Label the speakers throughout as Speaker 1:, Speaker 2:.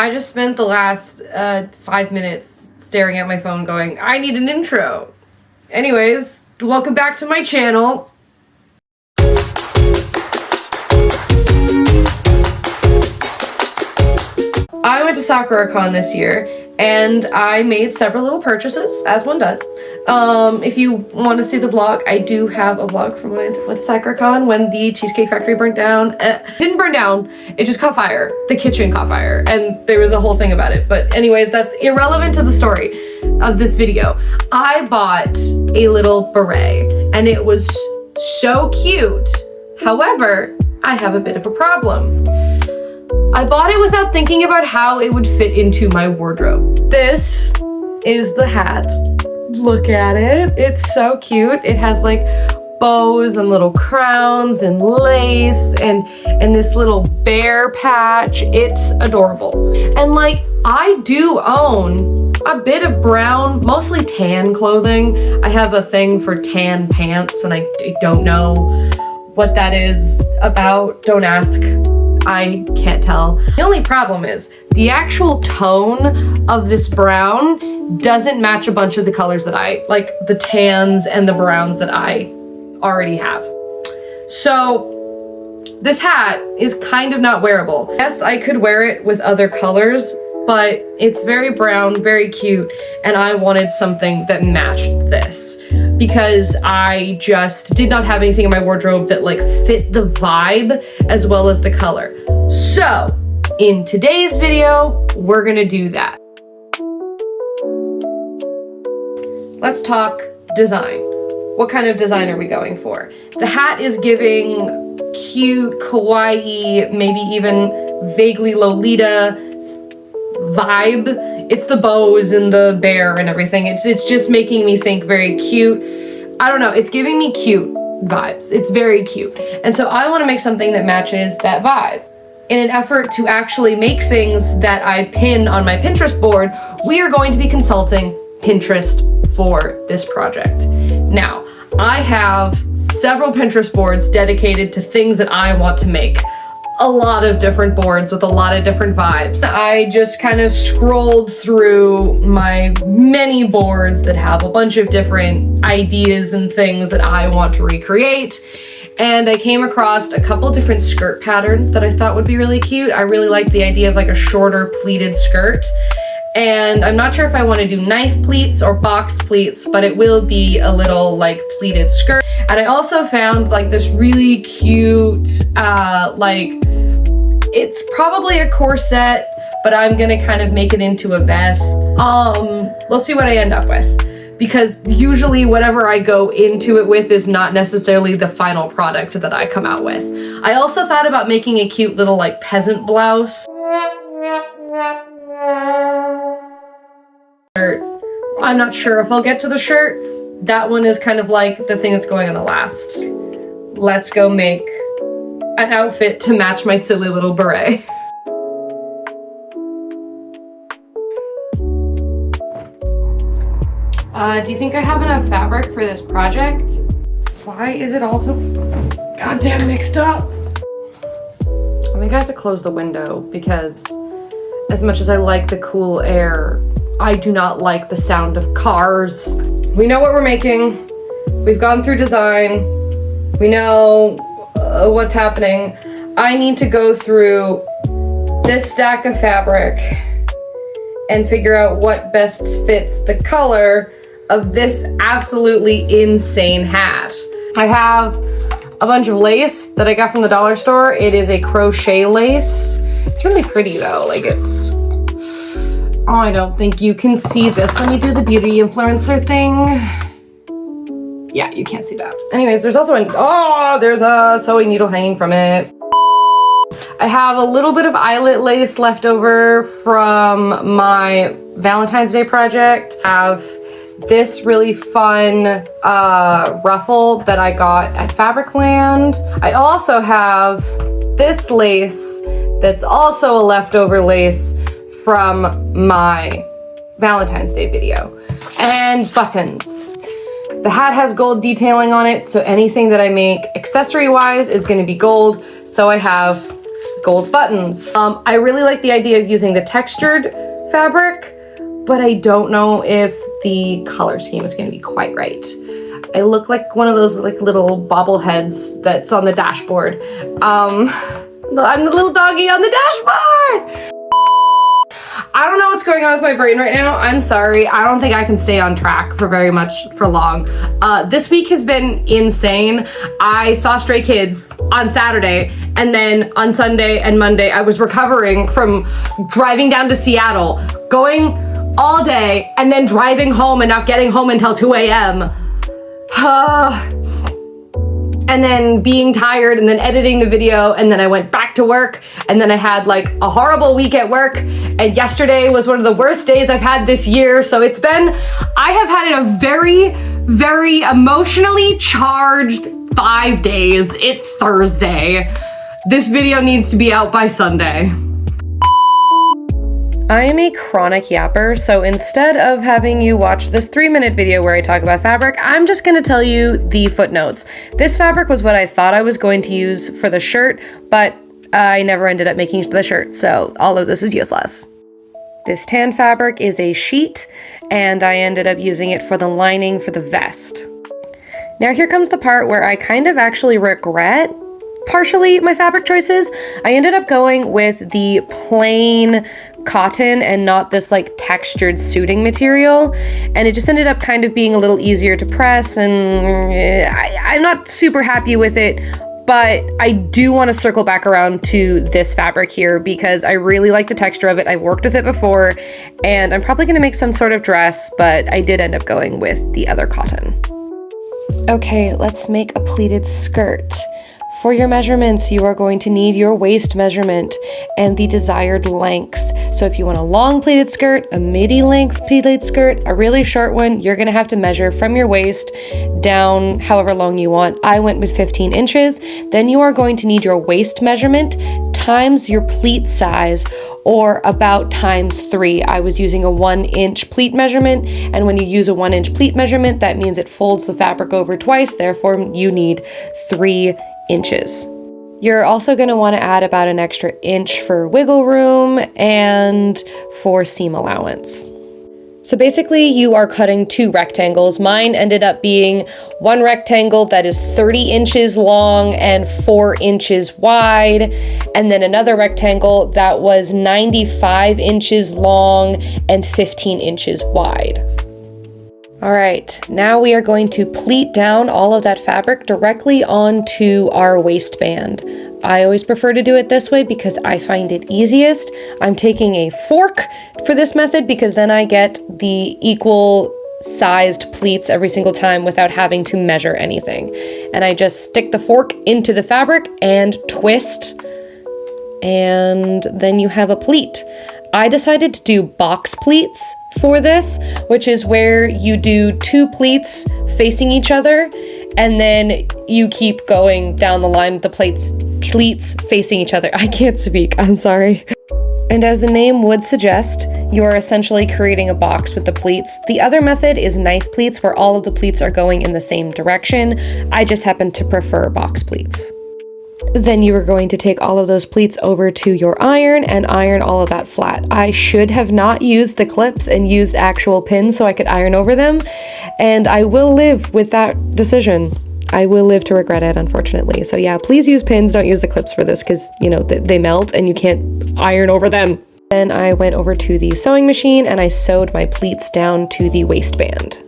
Speaker 1: I just spent the last 5 minutes staring at my phone going, I need an intro. Anyways, welcome back to my channel. I went to SakuraCon this year, and I made several little purchases, as one does. If you want to see the vlog, I do have a vlog from when I went to SakuraCon when the Cheesecake Factory burnt down. It didn't burn down, it just caught fire. The kitchen caught fire, and there was a whole thing about it. But anyways, that's irrelevant to the story of this video. I bought a little beret, and it was so cute. However, I have a bit of a problem. I bought it without thinking about how it would fit into my wardrobe. This is the hat. Look at it. It's so cute. It has like bows and little crowns and lace and this little bear patch. It's adorable. And like, I do own a bit of brown, mostly tan clothing. I have a thing for tan pants, and I don't know what that is about. Don't ask. I can't tell. The only problem is the actual tone of this brown doesn't match a bunch of the colors that I like, the tans and the browns that I already have. So this hat is kind of not wearable. Yes, I could wear it with other colors, but it's very brown, very cute, and I wanted something that matched this because I just did not have anything in my wardrobe that like fit the vibe as well as the color. So in today's video, we're gonna do that. Let's talk design. What kind of design are we going for? The hat is giving cute, kawaii, maybe even vaguely Lolita vibe. It's the bows and the bear and everything. It's just making me think very cute. I don't know, it's giving me cute vibes. It's very cute. And so I want to make something that matches that vibe. In an effort to actually make things that I pin on my Pinterest board, we are going to be consulting Pinterest for this project. Now, I have several Pinterest boards dedicated to things that I want to make. A lot of different boards with a lot of different vibes. I just kind of scrolled through my many boards that have a bunch of different ideas and things that I want to recreate. And I came across a couple different skirt patterns that I thought would be really cute. I really like the idea of like a shorter pleated skirt. And I'm not sure if I want to do knife pleats or box pleats, but it will be a little like pleated skirt. And I also found like this really cute, like, it's probably a corset, but I'm gonna kind of make it into a vest. We'll see what I end up with, because usually whatever I go into it with is not necessarily the final product that I come out with. I also thought about making a cute little like peasant blouse. I'm not sure if I'll get to the shirt. That one is kind of like the thing that's going on the last. Let's go make an outfit to match my silly little beret. Do you think I have enough fabric for this project? Why is it all so goddamn mixed up? I think I have to close the window because as much as I like the cool air, I do not like the sound of cars. We know what we're making. We've gone through design. We know what's happening. I need to go through this stack of fabric and figure out what best fits the color of this absolutely insane hat. I have a bunch of lace that I got from the dollar store. It is a crochet lace. It's really pretty though, like it's, oh, I don't think you can see this. Let me do the beauty influencer thing. Yeah, you can't see that. Anyways, there's also there's a sewing needle hanging from it. I have a little bit of eyelet lace left over from my Valentine's Day project. I have this really fun ruffle that I got at Fabricland. I also have this lace that's also a leftover lace from my Valentine's Day video. And buttons. The hat has gold detailing on it, so anything that I make accessory-wise is gonna be gold. So I have gold buttons. I really like the idea of using the textured fabric, but I don't know if the color scheme is gonna be quite right. I look like one of those like little bobbleheads that's on the dashboard. I'm the little doggy on the dashboard! I don't know what's going on with my brain right now. I'm sorry. I don't think I can stay on track for long. This week has been insane. I saw Stray Kids on Saturday, and then on Sunday and Monday, I was recovering from driving down to Seattle, going all day, and then driving home and not getting home until 2 a.m. And then being tired and then editing the video, and then I went back to work, and then I had like a horrible week at work, and yesterday was one of the worst days I've had this year. So I have had a very, very emotionally charged 5 days. It's Thursday. This video needs to be out by Sunday. I am a chronic yapper, so instead of having you watch this 3-minute video where I talk about fabric, I'm just gonna tell you the footnotes. This fabric was what I thought I was going to use for the shirt, but I never ended up making the shirt, so all of this is useless. This tan fabric is a sheet, and I ended up using it for the lining for the vest. Now here comes the part where I kind of actually regret partially my fabric choices. I ended up going with the plain cotton and not this like textured suiting material, and it just ended up kind of being a little easier to press, and I'm not super happy with it, but I do want to circle back around to this fabric here because I really like the texture of it. I've worked with it before, and I'm probably going to make some sort of dress, but I did end up going with the other cotton. Okay, let's make a pleated skirt. For your measurements, you are going to need your waist measurement and the desired length. So if you want a long pleated skirt, a midi length pleated skirt, a really short one, you're gonna have to measure from your waist down however long you want. I went with 15 inches. Then you are going to need your waist measurement times your pleat size, or about ×3. I was using a 1-inch pleat measurement, and when you use a 1-inch pleat measurement, that means it folds the fabric over twice, therefore you need 3 inches. You're also going to want to add about an extra inch for wiggle room and for seam allowance. So basically you are cutting 2 rectangles. Mine ended up being one rectangle that is 30 inches long and 4 inches wide, and then another rectangle that was 95 inches long and 15 inches wide. All right, now we are going to pleat down all of that fabric directly onto our waistband. I always prefer to do it this way because I find it easiest. I'm taking a fork for this method because then I get the equal sized pleats every single time without having to measure anything. And I just stick the fork into the fabric and twist, and then you have a pleat. I decided to do box pleats for this, which is where you do 2 pleats facing each other, and then you keep going down the line with the pleats facing each other. I can't speak, I'm sorry. And as the name would suggest, you are essentially creating a box with the pleats. The other method is knife pleats, where all of the pleats are going in the same direction. I just happen to prefer box pleats. Then you are going to take all of those pleats over to your iron and iron all of that flat. I should have not used the clips and used actual pins so I could iron over them, and I will live with that decision. I will live to regret it, unfortunately. So yeah, please use pins, don't use the clips for this because, you know, they melt and you can't iron over them. Then I went over to the sewing machine and I sewed my pleats down to the waistband.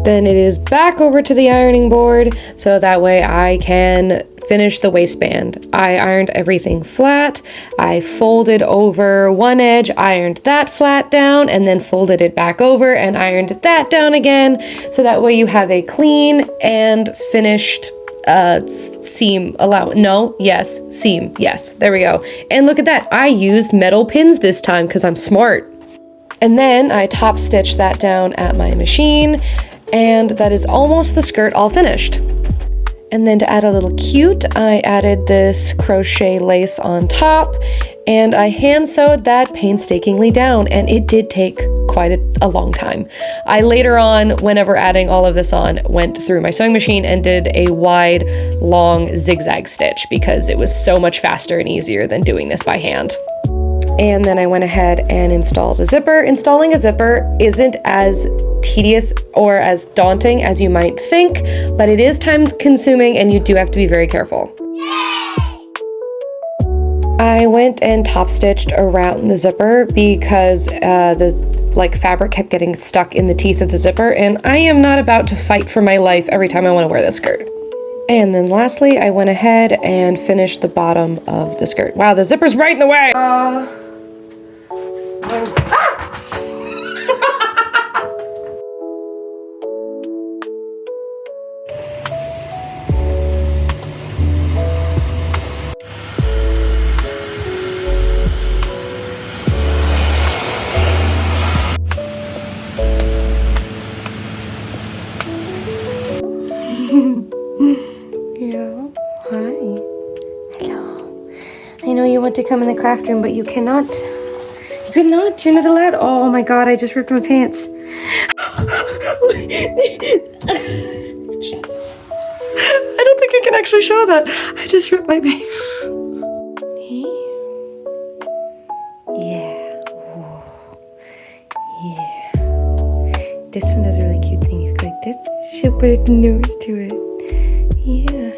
Speaker 1: Then it is back over to the ironing board so that way I can finish the waistband. I ironed everything flat. I folded over one edge, ironed that flat down, and then folded it back over and ironed that down again. So that way you have a clean and finished seam seam. Yes, there we go. And look at that. I used metal pins this time because I'm smart. And then I top stitched that down at my machine, and that is almost the skirt all finished. And then to add a little cute, I added this crochet lace on top, and I hand sewed that painstakingly down, and it did take quite a long time. I later on, whenever adding all of this on, went through my sewing machine and did a wide, long zigzag stitch because it was so much faster and easier than doing this by hand. And then I went ahead and installed a zipper. Installing a zipper isn't as tedious or as daunting as you might think, but it is time consuming and you do have to be very careful. I went and top stitched around the zipper because the fabric kept getting stuck in the teeth of the zipper, and I am not about to fight for my life every time I want to wear this skirt. And then lastly, I went ahead and finished the bottom of the skirt. Wow, the zipper's right in the way! Yeah, hi. Hello. I know you want to come in the craft room, but you cannot. You cannot. You're not allowed. Oh my god, I just ripped my pants. I don't think I can actually show that. I just ripped my pants. Yeah. Yeah. This one does a really cute thing. You go like this. She'll put her nose to it. Yeah.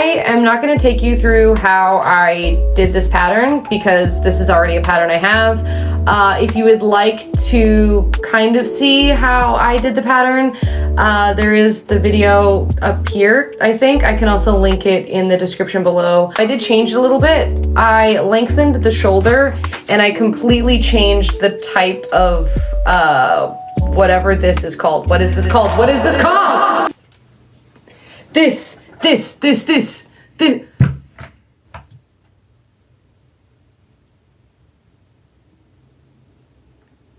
Speaker 1: I am not going to take you through how I did this pattern because this is already a pattern I have. If you would like to kind of see how I did the pattern, there is the video up here, I think. I can also link it in the description below. I did change it a little bit. I lengthened the shoulder and I completely changed the type of whatever this is called. What is this called? What is this called? This.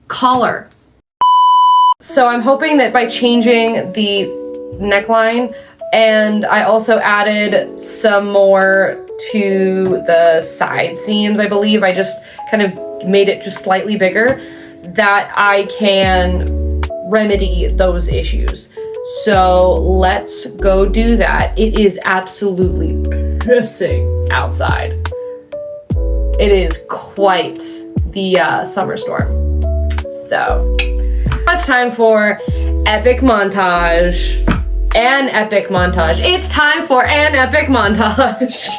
Speaker 1: Collar. So I'm hoping that by changing the neckline, and I also added some more to the side seams, I believe. I just kind of made it just slightly bigger, that I can remedy those issues. So let's go do that. It is absolutely pissing outside. It is quite the summer storm. So it's time for epic montage. An epic montage. It's time for an epic montage.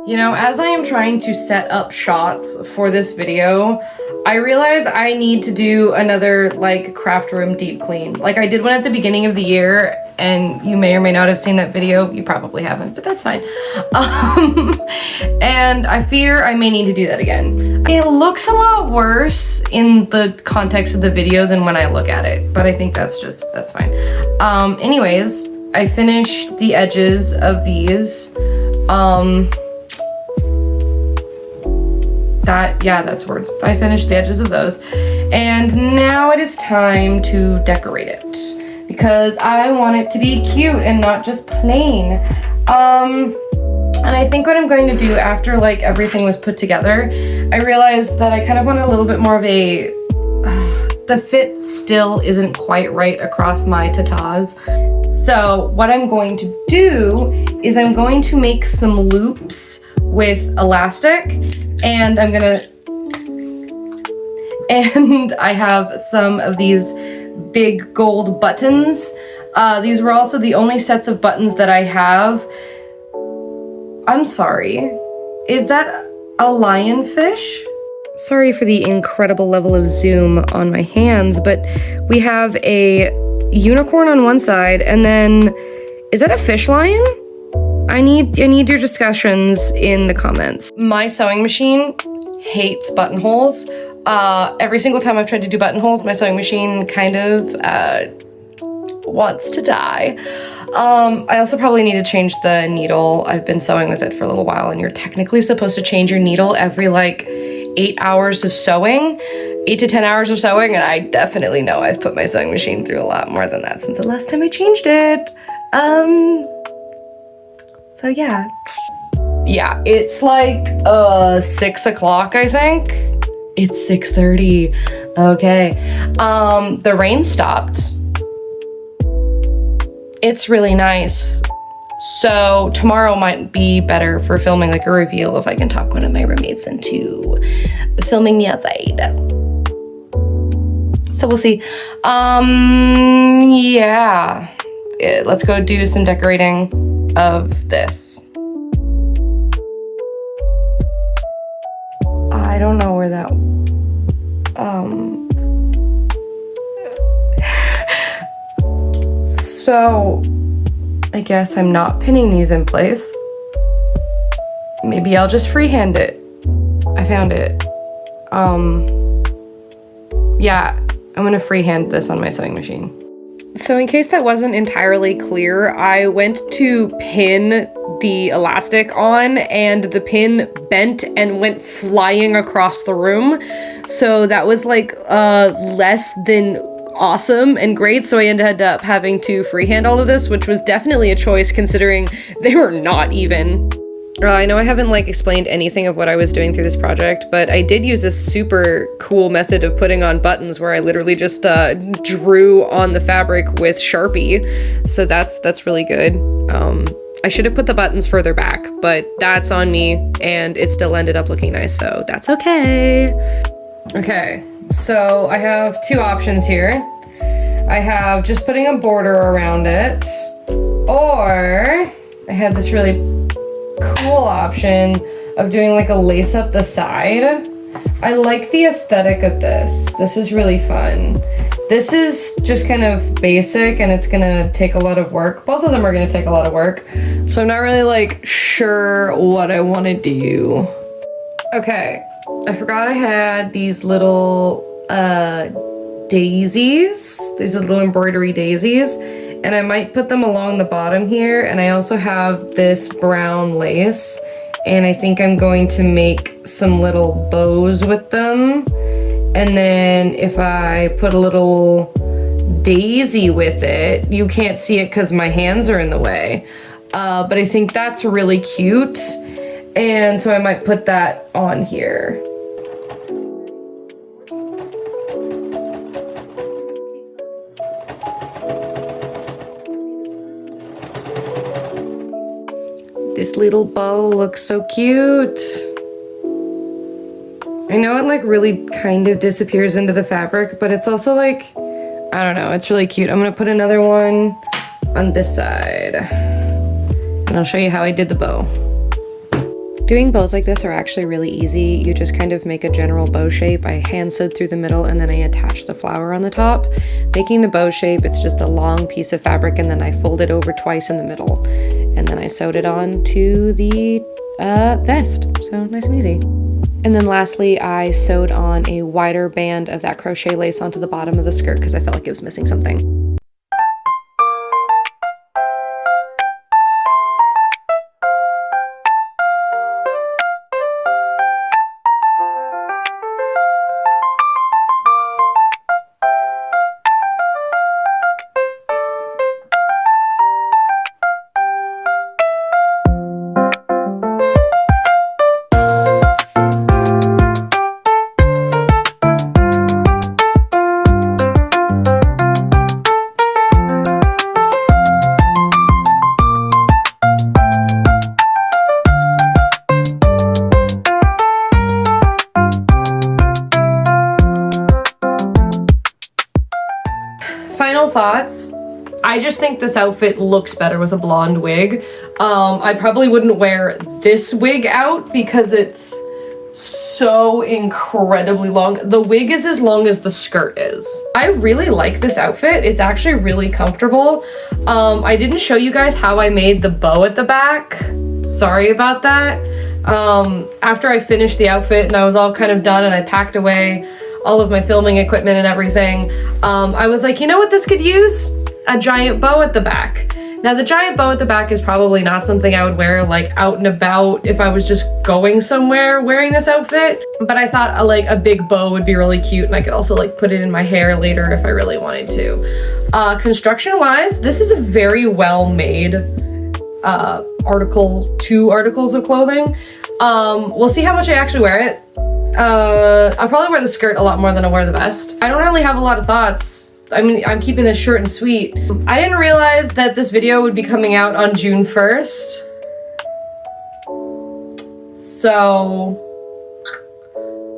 Speaker 1: You know, as I am trying to set up shots for this video, I realize I need to do another like craft room deep clean. Like I did one at the beginning of the year, and you may or may not have seen that video. You probably haven't, but that's fine. And I fear I may need to do that again. It looks a lot worse in the context of the video than when I look at it, but I think that's fine. Anyways, I finished the edges of these. That's words. I finished the edges of those. And now it is time to decorate it because I want it to be cute and not just plain. And I think what I'm going to do after like everything was put together, I realized that I kind of want a little bit more of a, the fit still isn't quite right across my tatas. So what I'm going to do is I'm going to make some loops with elastic, and I have some of these big gold buttons. These were also the only sets of buttons that I have. I'm sorry, is that a lionfish? Sorry for the incredible level of zoom on my hands, but we have a unicorn on one side, and then, is that a fish lion? I need your discussions in the comments. My sewing machine hates buttonholes. Every single time I've tried to do buttonholes, my sewing machine kind of wants to die. I also probably need to change the needle. I've been sewing with it for a little while, and you're technically supposed to change your needle every like 8 hours of sewing, 8 to 10 hours of sewing, and I definitely know I've put my sewing machine through a lot more than that since the last time I changed it. So yeah. Yeah, it's like 6 o'clock, I think. It's 6:30. Okay. The rain stopped. It's really nice. So tomorrow might be better for filming like a reveal if I can talk one of my roommates into filming me outside. So we'll see. Yeah. Let's go do some decorating of this. I don't know where that, so I guess I'm not pinning these in place. Maybe I'll just freehand it. I found it. Yeah, I'm gonna freehand this on my sewing machine. So in case that wasn't entirely clear, I went to pin the elastic on and the pin bent and went flying across the room. So that was like less than awesome and great. So I ended up having to freehand all of this, which was definitely a choice considering they were not even. I know I haven't like explained anything of what I was doing through this project, but I did use this super cool method of putting on buttons where I literally just drew on the fabric with Sharpie. So that's really good. I should have put the buttons further back, but that's on me, and it still ended up looking nice, so that's okay. Okay, so I have two options here. I have just putting a border around it, or I have this really cool option of doing like a lace up the side. I like the aesthetic of this. This is really fun. This is just kind of basic and it's gonna take a lot of work. Both of them are gonna take a lot of work. So I'm not really like sure what I wanna do. Okay, I forgot I had these little daisies. These are little embroidery daisies. And I might put them along the bottom here. And I also have this brown lace. And I think I'm going to make some little bows with them. And then if I put a little daisy with it, you can't see it because my hands are in the way. But I think that's really cute. And so I might put that on here. This little bow looks so cute. I know it like really kind of disappears into the fabric, but it's also like, I don't know, it's really cute. I'm gonna put another one on this side. And I'll show you how I did the bow. Doing bows like this are actually really easy. You just kind of make a general bow shape. I hand sewed through the middle and then I attach the flower on the top. Making the bow shape, it's just a long piece of fabric and then I fold it over twice in the middle. And then I sewed it on to the vest. So nice and easy. And then lastly, I sewed on a wider band of that crochet lace onto the bottom of the skirt because I felt like it was missing something. Final thoughts. I just think this outfit looks better with a blonde wig. I probably wouldn't wear this wig out because it's so incredibly long. The wig is as long as the skirt is. I really like this outfit. It's actually really comfortable. I didn't show you guys how I made the bow at the back. Sorry about that. After I finished the outfit and I was all kind of done and I packed away all of my filming equipment and everything, I was like, you know what this could use? A giant bow at the back. Now the giant bow at the back is probably not something I would wear like out and about if I was just going somewhere wearing this outfit, but I thought like a big bow would be really cute, and I could also like put it in my hair later if I really wanted to. Construction wise, this is a very well made two articles of clothing. We'll see how much I actually wear it. I'll probably wear the skirt a lot more than I wear the vest. I don't really have a lot of thoughts. I mean, I'm keeping this short and sweet. I didn't realize that this video would be coming out on June 1st. So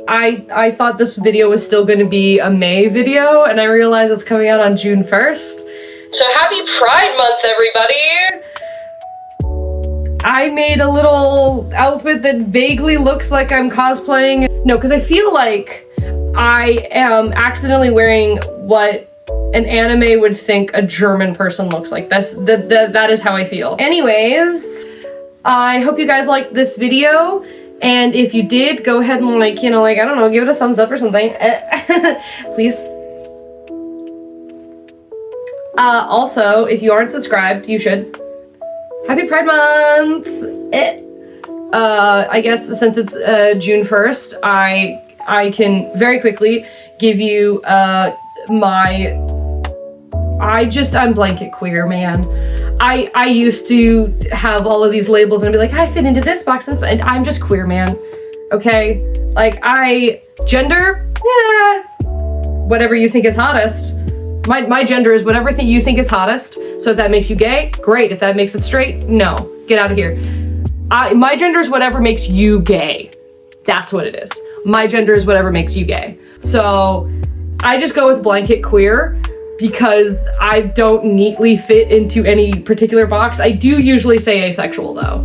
Speaker 1: I thought this video was still going to be a May video, and I realized it's coming out on June 1st. So happy Pride Month, everybody! I made a little outfit that vaguely looks like I'm cosplaying. No, because I feel like I am accidentally wearing what an anime would think a German person looks like. That is how I feel. Anyways, I hope you guys liked this video. And if you did, go ahead and like, you know, like, I don't know, give it a thumbs up or something. Please. Also, if you aren't subscribed, you should. Happy Pride Month! I guess since it's June 1st, I can very quickly give you I'm blanket queer, man. I used to have all of these labels and be like, I fit into this box, and I'm just queer, man. Okay? Like, gender? Yeah. Whatever you think is hottest. My gender is whatever you think is hottest. So if that makes you gay, great. If that makes it straight, no. Get out of here. My gender is whatever makes you gay. That's what it is. My gender is whatever makes you gay. So I just go with blanket queer because I don't neatly fit into any particular box. I do usually say asexual though.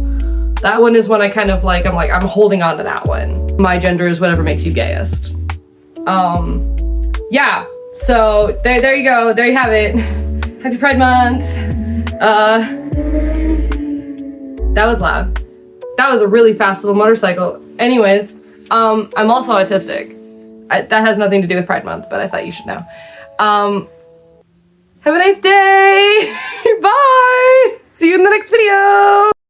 Speaker 1: That one is when I kind of like, I'm holding on to that one. My gender is whatever makes you gayest. Yeah. So there you go. There you have it. Happy Pride Month. That was loud. That was a really fast little motorcycle. Anyways, I'm also autistic. That has nothing to do with Pride Month, but I thought you should know. Have a nice day. Bye. See you in the next video.